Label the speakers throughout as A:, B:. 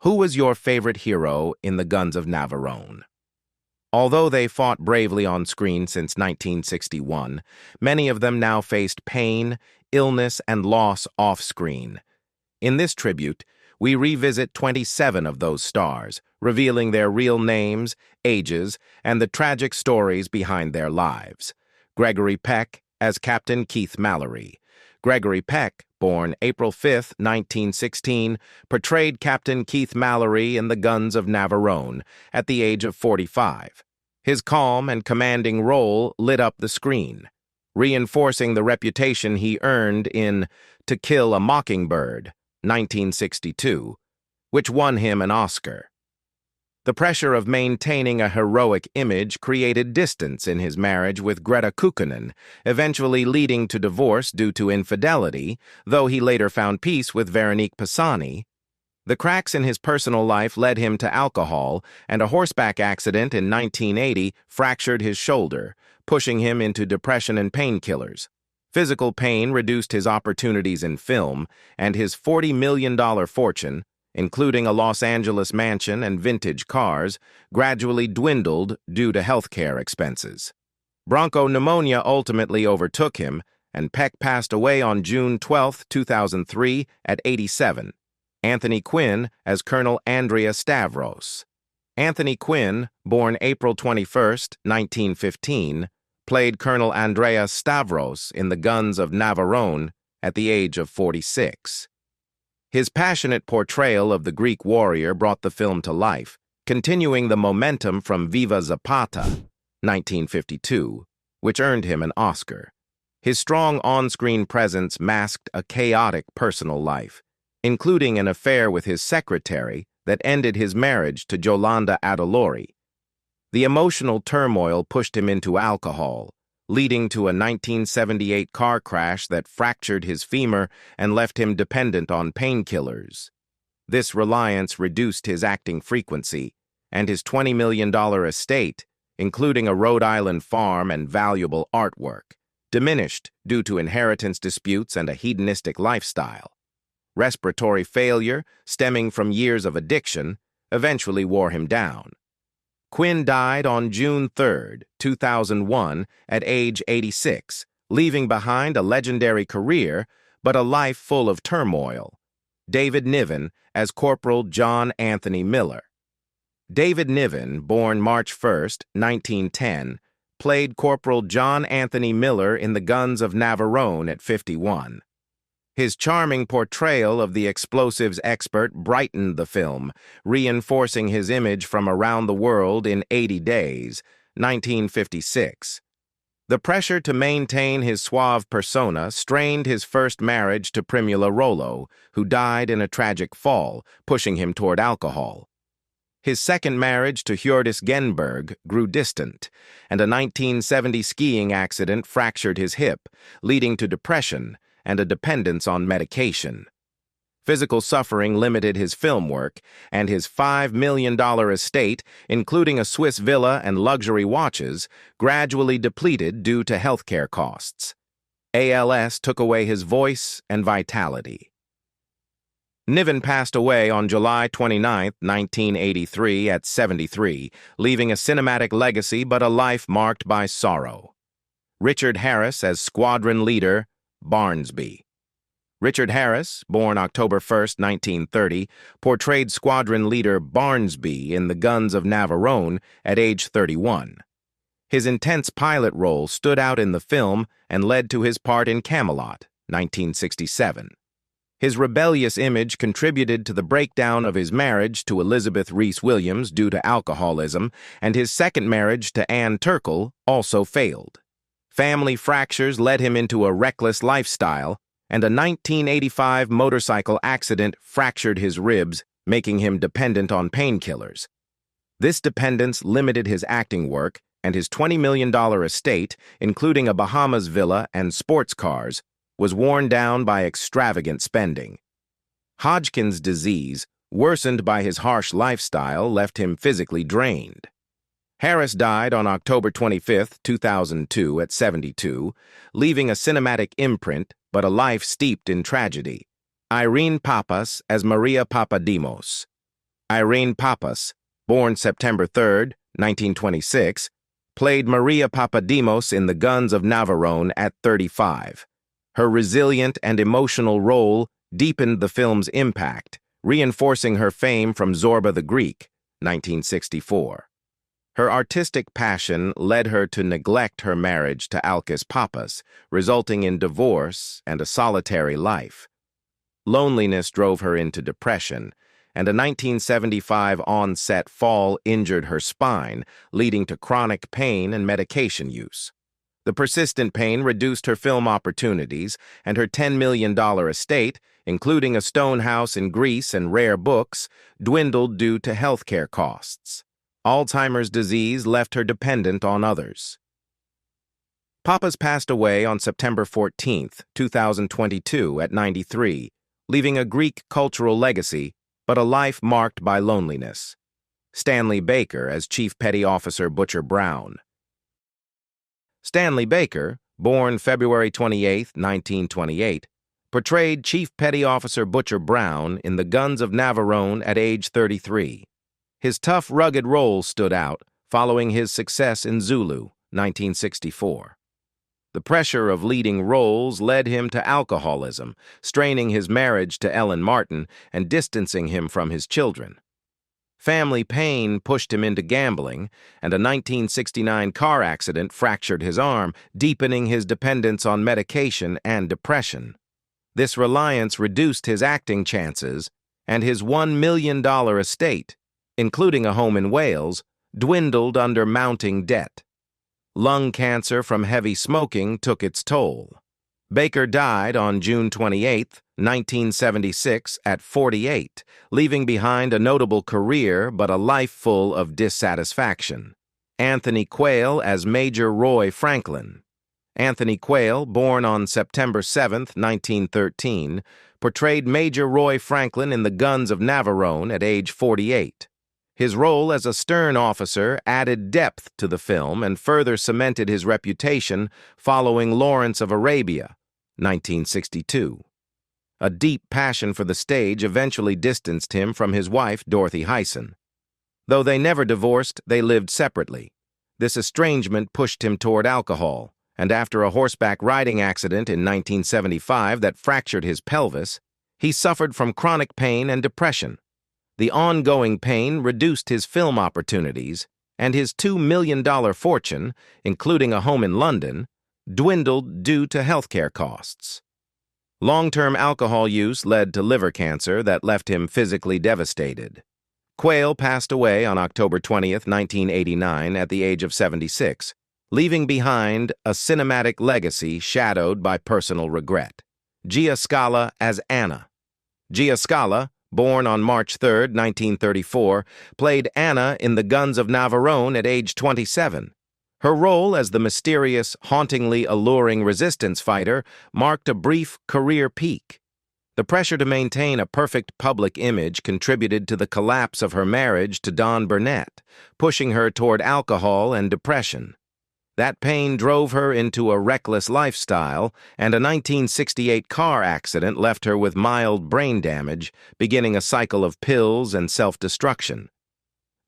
A: Who was your favorite hero in the Guns of Navarone? Although they fought bravely on screen since 1961, many of them now faced pain, illness, and loss off-screen. In this tribute, we revisit 27 of those stars, revealing their real names, ages, and the tragic stories behind their lives. Gregory Peck as Captain Keith Mallerie. Gregory Peck, born April 5, 1916, portrayed Captain Keith Mallerie in the Guns of Navarone at the age of 45. His calm and commanding role lit up the screen, reinforcing the reputation he earned in To Kill a Mockingbird, 1962, which won him an Oscar. The pressure of maintaining a heroic image created distance in his marriage with Greta Kukkonen, eventually leading to divorce due to infidelity, though he later found peace with Veronique Pisani. The cracks in his personal life led him to alcohol, and a horseback accident in 1980 fractured his shoulder, pushing him into depression and painkillers. Physical pain reduced his opportunities in film, and his $40 million fortune, including a Los Angeles mansion and vintage cars, gradually dwindled due to healthcare expenses. Bronchopneumonia ultimately overtook him, and Peck passed away on June 12, 2003, at 87. Anthony Quinn as Colonel Andreas Stavros. Anthony Quinn, born April 21, 1915, played Colonel Andreas Stavros in the Guns of Navarone at the age of 46. His passionate portrayal of the Greek warrior brought the film to life, continuing the momentum from Viva Zapata, 1952, which earned him an Oscar. His strong on-screen presence masked a chaotic personal life, including an affair with his secretary that ended his marriage to Jolanda Adolori. The emotional turmoil pushed him into alcohol, leading to a 1978 car crash that fractured his femur and left him dependent on painkillers. This reliance reduced his acting frequency, and his $20 million estate, including a Rhode Island farm and valuable artwork, diminished due to inheritance disputes and a hedonistic lifestyle. Respiratory failure, stemming from years of addiction, eventually wore him down. Quinn died on June 3, 2001, at age 86, leaving behind a legendary career, but a life full of turmoil. David Niven as Corporal John Anthony Miller. David Niven, born March 1, 1910, played Corporal John Anthony Miller in the Guns of Navarone at 51. His charming portrayal of the explosives expert brightened the film, reinforcing his image from around the world in 80 Days, 1956. The pressure to maintain his suave persona strained his first marriage to Primula Rollo, who died in a tragic fall, pushing him toward alcohol. His second marriage to Hjördis Genberg grew distant, and a 1970 skiing accident fractured his hip, leading to depression and a dependence on medication. Physical suffering limited his film work, and his $5 million estate, including a Swiss villa and luxury watches, gradually depleted due to healthcare costs. ALS took away his voice and vitality. Niven passed away on July 29, 1983, at 73, leaving a cinematic legacy but a life marked by sorrow. Richard Harris as Squadron Leader, Barnsby. Richard Harris, born October 1, 1930, portrayed Squadron Leader Barnsby in the Guns of Navarone at age 31. His intense pilot role stood out in the film and led to his part in Camelot, 1967. His rebellious image contributed to the breakdown of his marriage to Elizabeth Reese Williams due to alcoholism, and his second marriage to Anne Turkel also failed. Family fractures led him into a reckless lifestyle, and a 1985 motorcycle accident fractured his ribs, making him dependent on painkillers. This dependence limited his acting work, and his $20 million estate, including a Bahamas villa and sports cars, was worn down by extravagant spending. Hodgkin's disease, worsened by his harsh lifestyle, left him physically drained. Harris died on October 25, 2002, at 72, leaving a cinematic imprint but a life steeped in tragedy. Irene Papas as Maria Papadimos. Irene Papas, born September 3, 1926, played Maria Papadimos in The Guns of Navarone at 35. Her resilient and emotional role deepened the film's impact, reinforcing her fame from Zorba the Greek, 1964. Her artistic passion led her to neglect her marriage to Alkis Papas, resulting in divorce and a solitary life. Loneliness drove her into depression, and a 1975 on-set fall injured her spine, leading to chronic pain and medication use. The persistent pain reduced her film opportunities, and her $10 million estate, including a stone house in Greece and rare books, dwindled due to healthcare costs. Alzheimer's disease left her dependent on others. Papas passed away on September 14, 2022, at 93, leaving a Greek cultural legacy, but a life marked by loneliness. Stanley Baker as Chief Petty Officer Butcher Brown. Stanley Baker, born February 28, 1928, portrayed Chief Petty Officer Butcher Brown in The Guns of Navarone at age 33. His tough, rugged role stood out, following his success in Zulu, 1964. The pressure of leading roles led him to alcoholism, straining his marriage to Ellen Martin and distancing him from his children. Family pain pushed him into gambling, and a 1969 car accident fractured his arm, deepening his dependence on medication and depression. This reliance reduced his acting chances, and his $1 million estate, including a home in Wales, dwindled under mounting debt. Lung cancer from heavy smoking took its toll. Baker died on June 28, 1976, at 48, leaving behind a notable career but a life full of dissatisfaction. Anthony Quail as Major Roy Franklin. Anthony Quail, born on September 7, 1913, portrayed Major Roy Franklin in The Guns of Navarone at age 48. His role as a stern officer added depth to the film and further cemented his reputation following Lawrence of Arabia, 1962. A deep passion for the stage eventually distanced him from his wife, Dorothy Hyson. Though they never divorced, they lived separately. This estrangement pushed him toward alcohol, and after a horseback riding accident in 1975 that fractured his pelvis, he suffered from chronic pain and depression. The ongoing pain reduced his film opportunities, and his $2 million fortune, including a home in London, dwindled due to healthcare costs. Long-term alcohol use led to liver cancer that left him physically devastated. Quail passed away on October 20, 1989, at the age of 76, leaving behind a cinematic legacy shadowed by personal regret. Gia Scala as Anna. Gia Scala, born on March 3, 1934, played Anna in The Guns of Navarone at age 27. Her role as the mysterious, hauntingly alluring resistance fighter marked a brief career peak. The pressure to maintain a perfect public image contributed to the collapse of her marriage to Don Burnett, pushing her toward alcohol and depression. That pain drove her into a reckless lifestyle, and a 1968 car accident left her with mild brain damage, beginning a cycle of pills and self-destruction.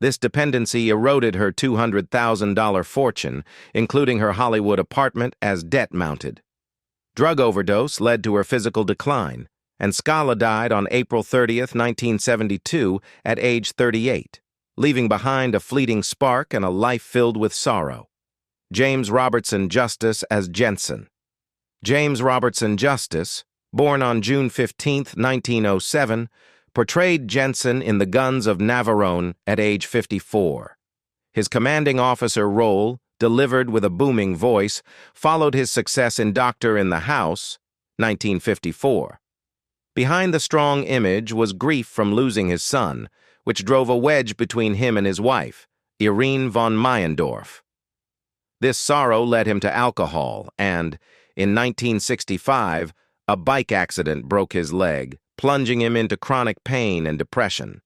A: This dependency eroded her $200,000 fortune, including her Hollywood apartment, as debt-mounted. Drug overdose led to her physical decline, and Scala died on April 30, 1972, at age 38, leaving behind a fleeting spark and a life filled with sorrow. James Robertson Justice as Jensen. James Robertson Justice, born on June 15, 1907, portrayed Jensen in The Guns of Navarone at age 54. His commanding officer role, delivered with a booming voice, followed his success in Doctor in the House, 1954. Behind the strong image was grief from losing his son, which drove a wedge between him and his wife, Irene von Meyendorff. This sorrow led him to alcohol, and, in 1965, a bike accident broke his leg, plunging him into chronic pain and depression.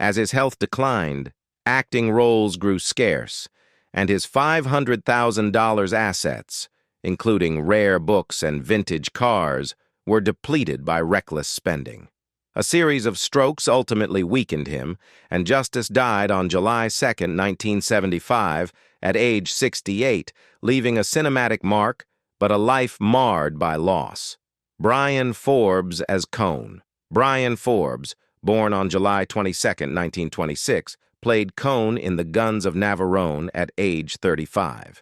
A: As his health declined, acting roles grew scarce, and his $500,000 assets, including rare books and vintage cars, were depleted by reckless spending. A series of strokes ultimately weakened him, and Justice died on July 2, 1975, at age 68, leaving a cinematic mark, but a life marred by loss. Brian Forbes as Conn. Brian Forbes, born on July 22, 1926, played Conn in The Guns of Navarone at age 35.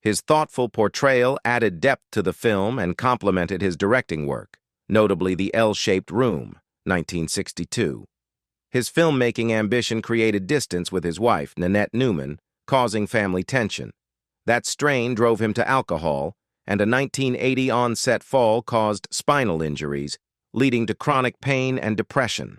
A: His thoughtful portrayal added depth to the film and complemented his directing work, notably The L-Shaped Room, 1962. His filmmaking ambition created distance with his wife, Nanette Newman, causing family tension. That strain drove him to alcohol, and a 1980 on-set fall caused spinal injuries, leading to chronic pain and depression.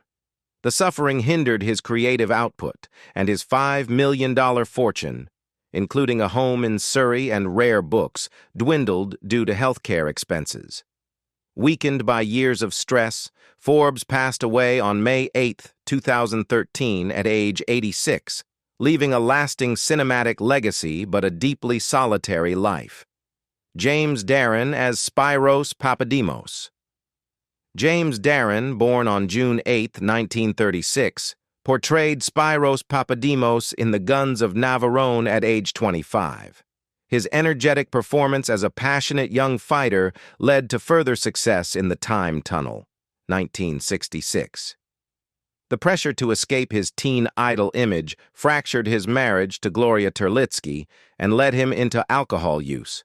A: The suffering hindered his creative output, and his $5 million fortune, including a home in Surrey and rare books, dwindled due to healthcare expenses. Weakened by years of stress, Forbes passed away on May 8, 2013, at age 86, leaving a lasting cinematic legacy but a deeply solitary life. James Darren as Spyros Papadimos. James Darren, born on June 8, 1936, portrayed Spyros Papadimos in The Guns of Navarone at age 25. His energetic performance as a passionate young fighter led to further success in The Time Tunnel, 1966. The pressure to escape his teen idol image fractured his marriage to Gloria Terlitsky and led him into alcohol use.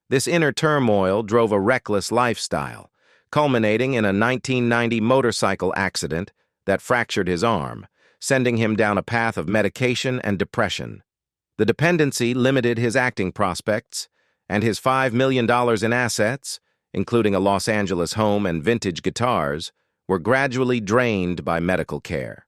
A: This inner turmoil drove a reckless lifestyle, culminating in a 1990 motorcycle accident that fractured his arm, sending him down a path of medication and depression. The dependency limited his acting prospects, and his $5 million in assets, including a Los Angeles home and vintage guitars, were gradually drained by medical care.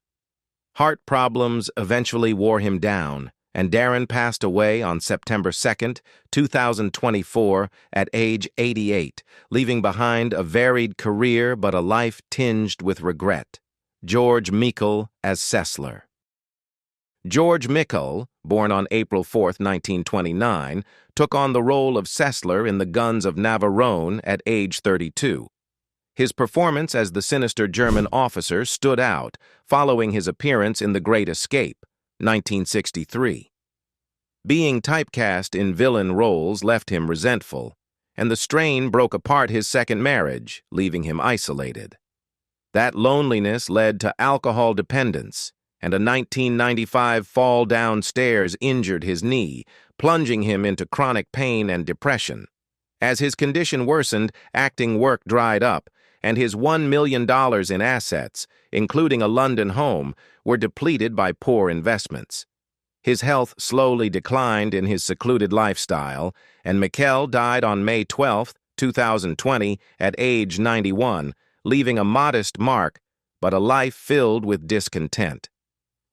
A: Heart problems eventually wore him down, and Darren passed away on September 2, 2024, at age 88, leaving behind a varied career but a life tinged with regret. George Mikl as Cesler. George Mikl, born on April 4, 1929, took on the role of Cesler in The Guns of Navarone at age 32. His performance as the sinister German officer stood out, following his appearance in The Great Escape, 1963. Being typecast in villain roles left him resentful, and the strain broke apart his second marriage, leaving him isolated. That loneliness led to alcohol dependence, and a 1995 fall downstairs injured his knee, plunging him into chronic pain and depression. As his condition worsened, acting work dried up, and his $1 million in assets, including a London home, were depleted by poor investments. His health slowly declined in his secluded lifestyle, and Mikl died on May 12, 2020, at age 91, leaving a modest mark, but a life filled with discontent.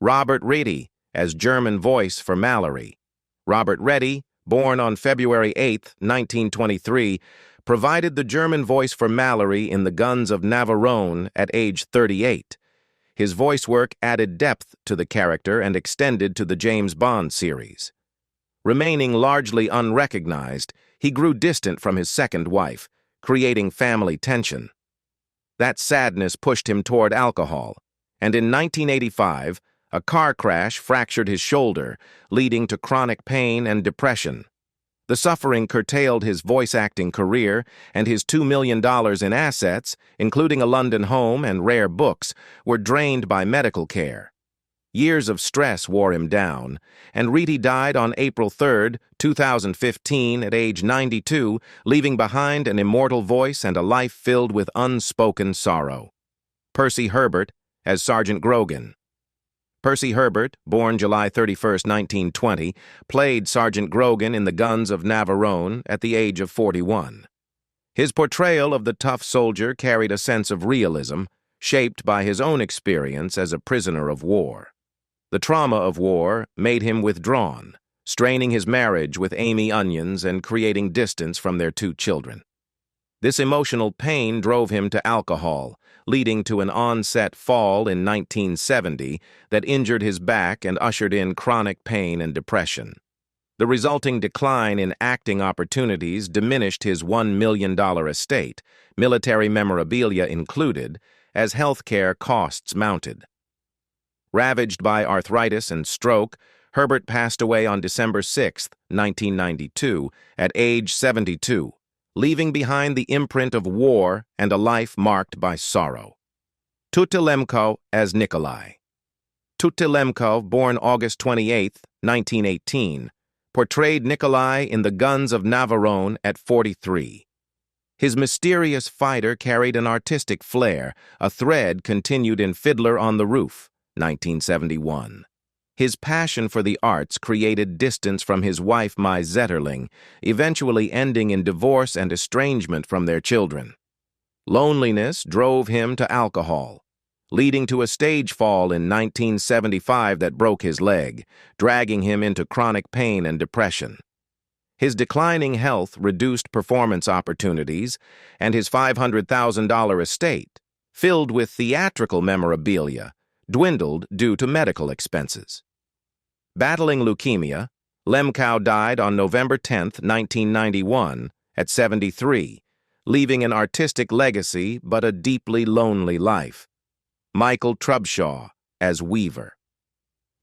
A: Robert Reddy as German voice for Mallerie. Robert Reddy, born on February 8, 1923, provided the German voice for Mallerie in The Guns of Navarone at age 38. His voice work added depth to the character and extended to the James Bond series. Remaining largely unrecognized, he grew distant from his second wife, creating family tension. That sadness pushed him toward alcohol, and in 1985, a car crash fractured his shoulder, leading to chronic pain and depression. The suffering curtailed his voice-acting career, and his $2 million in assets, including a London home and rare books, were drained by medical care. Years of stress wore him down, and Reddy died on April 3, 2015, at age 92, leaving behind an immortal voice and a life filled with unspoken sorrow. Percy Herbert as Sergeant Grogan. Percy Herbert, born July 31, 1920, played Sergeant Grogan in The Guns of Navarone at the age of 41. His portrayal of the tough soldier carried a sense of realism, shaped by his own experience as a prisoner of war. The trauma of war made him withdrawn, straining his marriage with Amy Onions and creating distance from their 2 children. This emotional pain drove him to alcohol, leading to an onset fall in 1970 that injured his back and ushered in chronic pain and depression. The resulting decline in acting opportunities diminished his $1 million estate, military memorabilia included, as healthcare costs mounted. Ravaged by arthritis and stroke, Herbert passed away on December 6, 1992, at age 72, leaving behind the imprint of war and a life marked by sorrow. Tutilemko as Nikolai. Tutilemko, born August 28, 1918, portrayed Nikolai in The Guns of Navarone at 43. His mysterious fighter carried an artistic flair, a thread continued in Fiddler on the Roof, 1971. His passion for the arts created distance from his wife Mai Zetterling, eventually ending in divorce and estrangement from their children. Loneliness drove him to alcohol, leading to a stage fall in 1975 that broke his leg, dragging him into chronic pain and depression. His declining health reduced performance opportunities, and his $500,000 estate, filled with theatrical memorabilia, dwindled due to medical expenses. Battling leukemia, Lemkow died on November 10, 1991, at 73, leaving an artistic legacy but a deeply lonely life. Mikl Trubshaw as Weaver.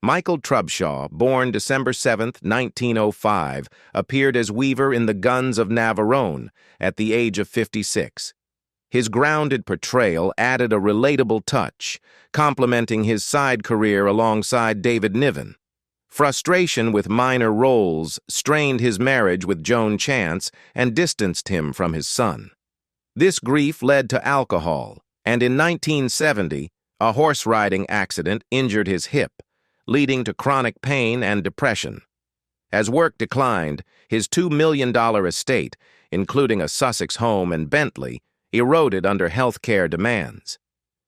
A: Mikl Trubshaw, born December 7, 1905, appeared as Weaver in The Guns of Navarone at the age of 56. His grounded portrayal added a relatable touch, complementing his side career alongside David Niven. Frustration with minor roles strained his marriage with Joan Chance and distanced him from his son. This grief led to alcohol, and in 1970, a horse riding accident injured his hip, leading to chronic pain and depression. As work declined, his $2 million estate, including a Sussex home and Bentley, eroded under health care demands.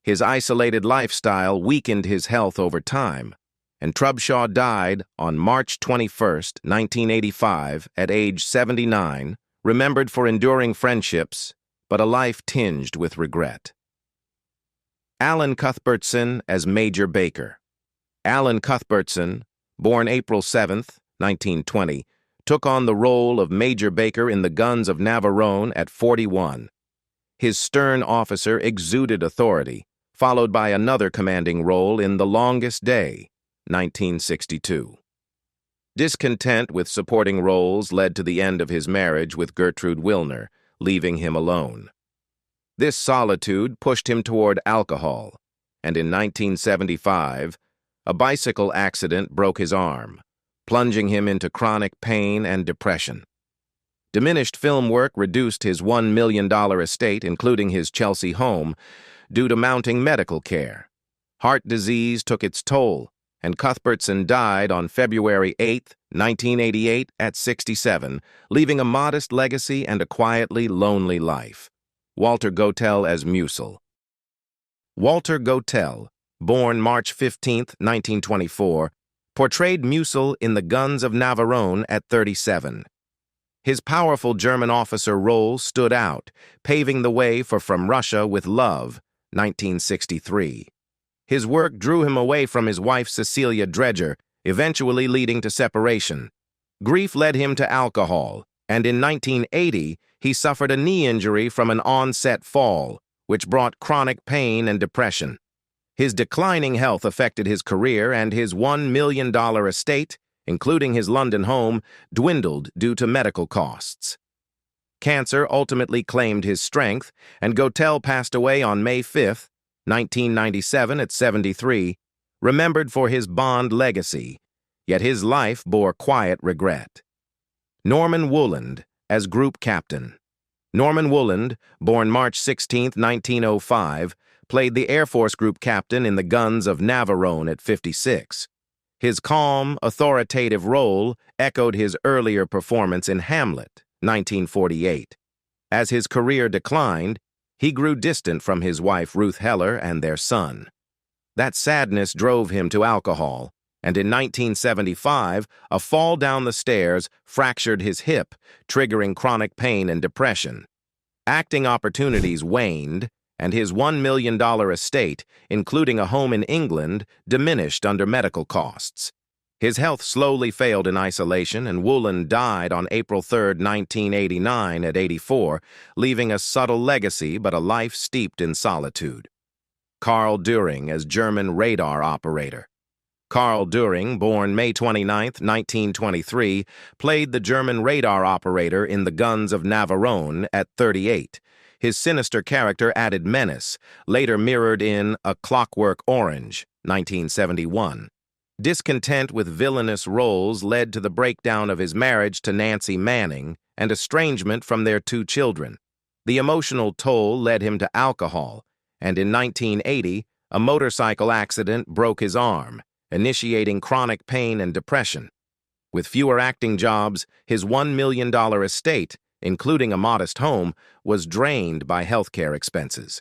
A: His isolated lifestyle weakened his health over time, and Trubshaw died on March 21, 1985, at age 79, remembered for enduring friendships, but a life tinged with regret. Alan Cuthbertson as Major Baker. Alan Cuthbertson, born April 7, 1920, took on the role of Major Baker in The Guns of Navarone at 41. His stern officer exuded authority, followed by another commanding role in The Longest Day, 1962. Discontent with supporting roles led to the end of his marriage with Gertrude Wilner, leaving him alone. This solitude pushed him toward alcohol, and in 1975, a bicycle accident broke his arm, plunging him into chronic pain and depression. Diminished film work reduced his $1 million estate, including his Chelsea home, due to mounting medical care. Heart disease took its toll, and Cuthbertson died on February 8, 1988, at 67, leaving a modest legacy and a quietly lonely life. Walter Gotel as Mucil. Walter Gotel, born March 15, 1924, portrayed Mucil in The Guns of Navarone at 37. His powerful German officer role stood out, paving the way for From Russia with Love, 1963. His work drew him away from his wife Cecilia Dredger, eventually leading to separation. Grief led him to alcohol, and in 1980, he suffered a knee injury from an onset fall, which brought chronic pain and depression. His declining health affected his career, and his $1 million estate, including his London home, dwindled due to medical costs. Cancer ultimately claimed his strength, and Gotel passed away on May 5, 1997, at 73, remembered for his Bond legacy, yet his life bore quiet regret. Norman Woolen as Group Captain. Norman Woolen, born March 16, 1905, played the Air Force Group Captain in The Guns of Navarone at 56. His calm, authoritative role echoed his earlier performance in Hamlet, 1948. As his career declined, he grew distant from his wife Ruth Heller and their son. That sadness drove him to alcohol, and in 1975, a fall down the stairs fractured his hip, triggering chronic pain and depression. Acting opportunities waned, and his $1 million estate, including a home in England, diminished under medical costs. His health slowly failed in isolation, and Woolen died on April 3, 1989, at 84, leaving a subtle legacy but a life steeped in solitude. Karl Düring as German radar operator. Karl Düring, born May 29, 1923, played the German radar operator in The Guns of Navarone at 38. His sinister character added menace, later mirrored in A Clockwork Orange, 1971. Discontent with villainous roles led to the breakdown of his marriage to Nancy Manning and estrangement from their 2 children. The emotional toll led him to alcohol, and in 1980, a motorcycle accident broke his arm, initiating chronic pain and depression. With fewer acting jobs, his $1 million estate, including a modest home, was drained by healthcare expenses.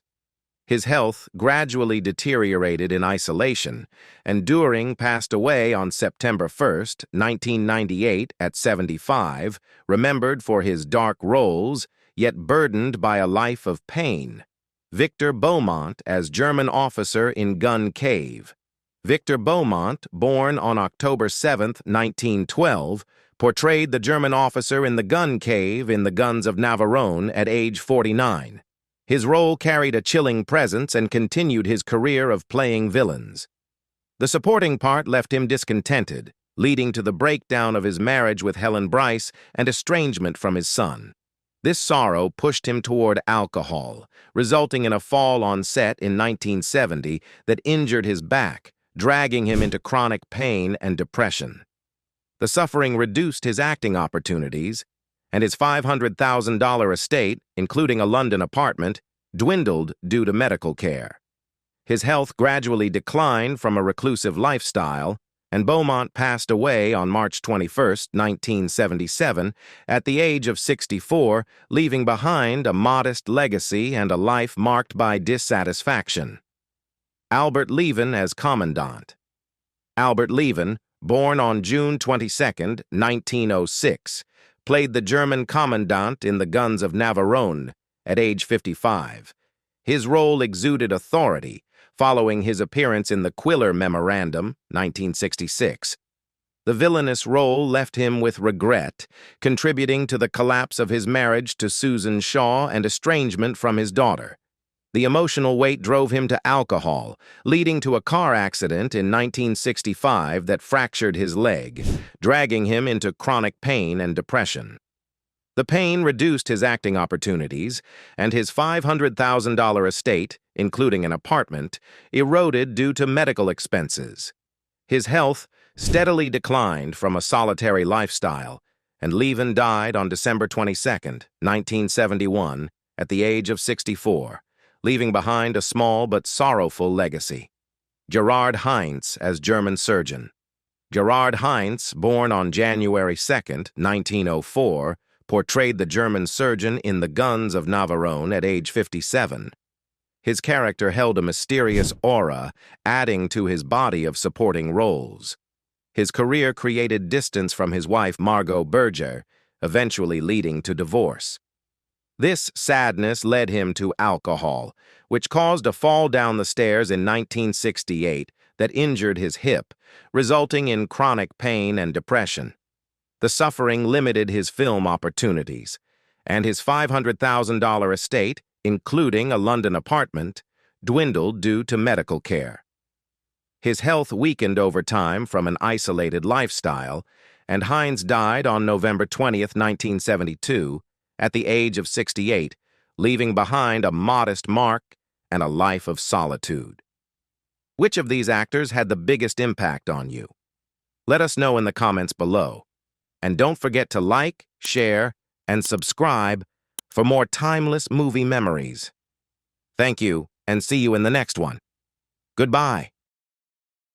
A: His health gradually deteriorated in isolation, and Düring passed away on September 1, 1998, at 75, remembered for his dark roles, yet burdened by a life of pain. Victor Bowmont as German officer in Gun Cave. Victor Bowmont, born on October 7, 1912, portrayed the German officer in the Gun Cave in The Guns of Navarone at age 49. His role carried a chilling presence and continued his career of playing villains. The supporting part left him discontented, leading to the breakdown of his marriage with Helen Bryce and estrangement from his son. This sorrow pushed him toward alcohol, resulting in a fall on set in 1970 that injured his back, dragging him into chronic pain and depression. The suffering reduced his acting opportunities, and his $500,000 estate, including a London apartment, dwindled due to medical care. His health gradually declined from a reclusive lifestyle, and Bowmont passed away on March 21, 1977, at the age of 64, leaving behind a modest legacy and a life marked by dissatisfaction. Albert Leven as Commandant. Albert Leven, born on June 22, 1906, played the German Commandant in The Guns of Navarone at age 55. His role exuded authority, following his appearance in the Quiller Memorandum, 1966. The villainous role left him with regret, contributing to the collapse of his marriage to Susan Shaw and estrangement from his daughter. The emotional weight drove him to alcohol, leading to a car accident in 1965 that fractured his leg, dragging him into chronic pain and depression. The pain reduced his acting opportunities, and his $500,000 estate, including an apartment, eroded due to medical expenses. His health steadily declined from a solitary lifestyle, and Leven died on December 22, 1971, at the age of 64. Leaving behind a small but sorrowful legacy. Gerard Heinz as German surgeon. Gerard Heinz, born on January 2, 1904, portrayed the German surgeon in The Guns of Navarone at age 57. His character held a mysterious aura, adding to his body of supporting roles. His career created distance from his wife Margot Berger, eventually leading to divorce. This sadness led him to alcohol, which caused a fall down the stairs in 1968 that injured his hip, resulting in chronic pain and depression. The suffering limited his film opportunities, and his $500,000 estate, including a London apartment, dwindled due to medical care. His health weakened over time from an isolated lifestyle, and Heinz died on November 20, 1972, at the age of 68, leaving behind a modest mark and a life of solitude. Which of these actors had the biggest impact on you? Let us know in the comments below. And don't forget to like, share, and subscribe for more timeless movie memories. Thank you, and see you in the next one. Goodbye.